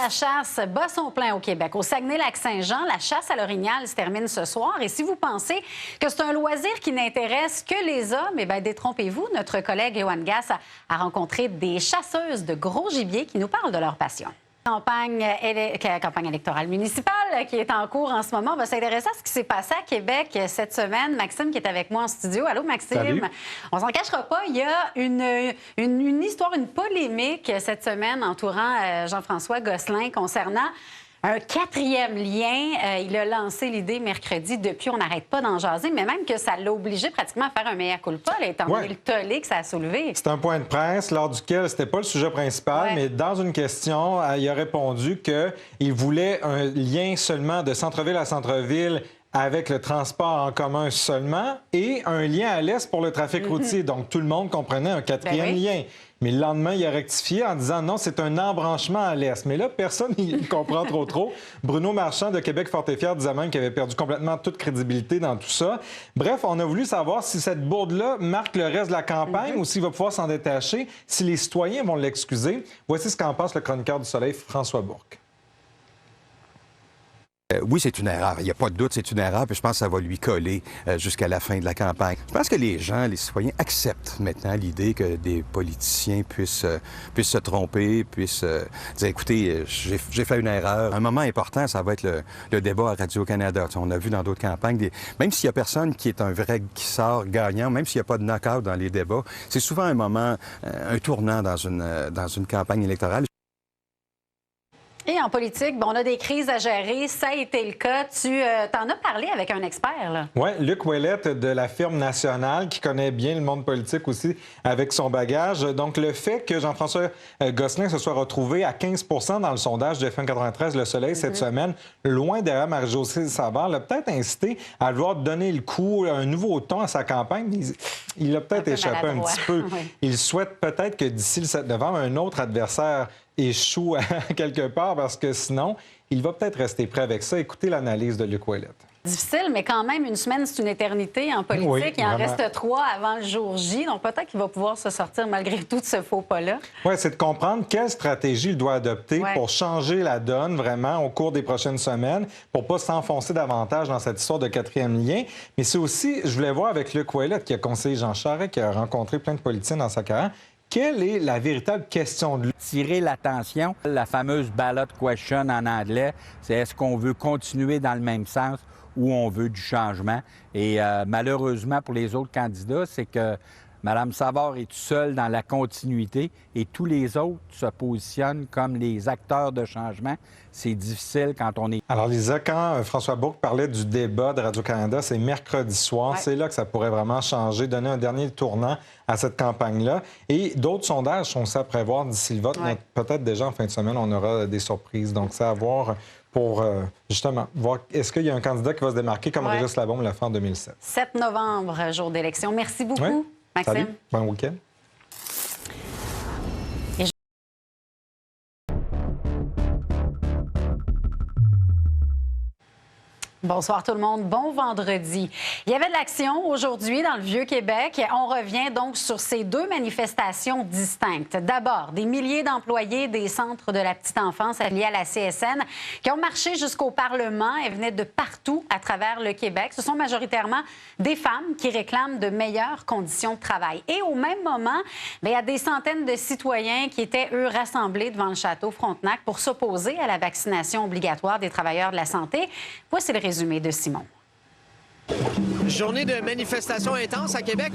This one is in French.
La chasse bat son plein au Québec. Au Saguenay-Lac-Saint-Jean, la chasse à l'orignal se termine ce soir. Et si vous pensez que c'est un loisir qui n'intéresse que les hommes, eh bien, détrompez-vous. Notre collègue Yohann Gass a rencontré des chasseuses de gros gibier qui nous parlent de leur passion. Campagne électorale municipale qui est en cours en ce moment. On va s'intéresser à ce qui s'est passé à Québec cette semaine. Maxime qui est avec moi en studio. Allô, Maxime? Salut. On s'en cachera pas. Il y a une histoire, une polémique cette semaine entourant Jean-François Gosselin concernant un quatrième lien. Il a lancé l'idée mercredi. Depuis, on n'arrête pas d'en jaser, mais même que ça l'a obligé pratiquement à faire un mea culpa, là, étant donné le tollé que ça a soulevé. C'est un point de presse lors duquel c'était pas le sujet principal, mais dans une question, il a répondu qu'il voulait un lien seulement de centre-ville à centre-ville avec le transport en commun seulement et un lien à l'est pour le trafic routier. Donc, tout le monde comprenait un quatrième lien. Mais le lendemain, il a rectifié en disant non, c'est un embranchement à l'est. Mais là, personne ne comprend trop. Bruno Marchand de Québec Fort et Fier disait même qu'il avait perdu complètement toute crédibilité dans tout ça. Bref, on a voulu savoir si cette bourde-là marque le reste de la campagne ou s'il va pouvoir s'en détacher, si les citoyens vont l'excuser. Voici ce qu'en pense le chroniqueur du Soleil, François Bourque. Oui, c'est une erreur. Il n'y a pas de doute, c'est une erreur, puis je pense que ça va lui coller jusqu'à la fin de la campagne. Je pense que les gens, les citoyens acceptent maintenant l'idée que des politiciens puissent se tromper, puissent dire, écoutez, j'ai fait une erreur. Un moment important, ça va être le débat à Radio-Canada. Tu sais, on a vu dans d'autres campagnes, même s'il n'y a personne qui est qui sort gagnant, même s'il n'y a pas de knock-out dans les débats, c'est souvent un moment, un tournant dans une campagne électorale. Et en politique, on a des crises à gérer. Ça a été le cas. Tu t'en as parlé avec un expert, là. Oui, Luc Ouellette de la firme nationale, qui connaît bien le monde politique aussi avec son bagage. Donc, le fait que Jean-François Gosselin se soit retrouvé à 15 dans le sondage de FM 93 Le Soleil cette semaine, loin derrière Marie-Josée Savard, l'a peut-être incité à vouloir donner le coup, un nouveau ton à sa campagne. Il a peut-être échappé un petit peu. Il souhaite peut-être que d'ici le 7 novembre, un autre adversaire échoue quelque part, parce que sinon, il va peut-être rester prêt avec ça. Écoutez l'analyse de Luc Ouellette. Difficile, mais quand même, une semaine, c'est une éternité en politique. Oui, il en reste 3 avant le jour J. Donc, peut-être qu'il va pouvoir se sortir malgré tout de ce faux pas-là. Oui, c'est de comprendre quelle stratégie il doit adopter pour changer la donne vraiment au cours des prochaines semaines, pour ne pas s'enfoncer davantage dans cette histoire de quatrième lien. Mais c'est aussi, je voulais voir avec Luc Ouellette, qui a conseillé Jean Charest, qui a rencontré plein de politiciens dans sa carrière, quelle est la véritable question de lui? Tirer l'attention, la fameuse ballot question en anglais, c'est est-ce qu'on veut continuer dans le même sens ou on veut du changement? Et malheureusement pour les autres candidats, c'est que Mme Savard est seule dans la continuité et tous les autres se positionnent comme les acteurs de changement. C'est difficile quand on est... Alors, Lisa, quand François Bourque parlait du débat de Radio-Canada, c'est mercredi soir. C'est là que ça pourrait vraiment changer, donner un dernier tournant à cette campagne-là. Et d'autres sondages sont ça à prévoir d'ici le vote. Peut-être déjà en fin de semaine, on aura des surprises. Donc, c'est à voir pour, justement, voir est-ce qu'il y a un candidat qui va se démarquer comme Régis Labaume l'a fait en 2007. 7 novembre, jour d'élection. Merci beaucoup, Maxime. Salut. Bon week-end. Bonsoir tout le monde, bon vendredi. Il y avait de l'action aujourd'hui dans le Vieux-Québec. On revient donc sur ces 2 manifestations distinctes. D'abord, des milliers d'employés des centres de la petite enfance liés à la CSN qui ont marché jusqu'au Parlement et venaient de partout à travers le Québec. Ce sont majoritairement des femmes qui réclament de meilleures conditions de travail. Et au même moment, il y a des centaines de citoyens qui étaient, eux, rassemblés devant le château Frontenac pour s'opposer à la vaccination obligatoire des travailleurs de la santé. Voici le résumé de Simon. Journée de manifestation intense à Québec.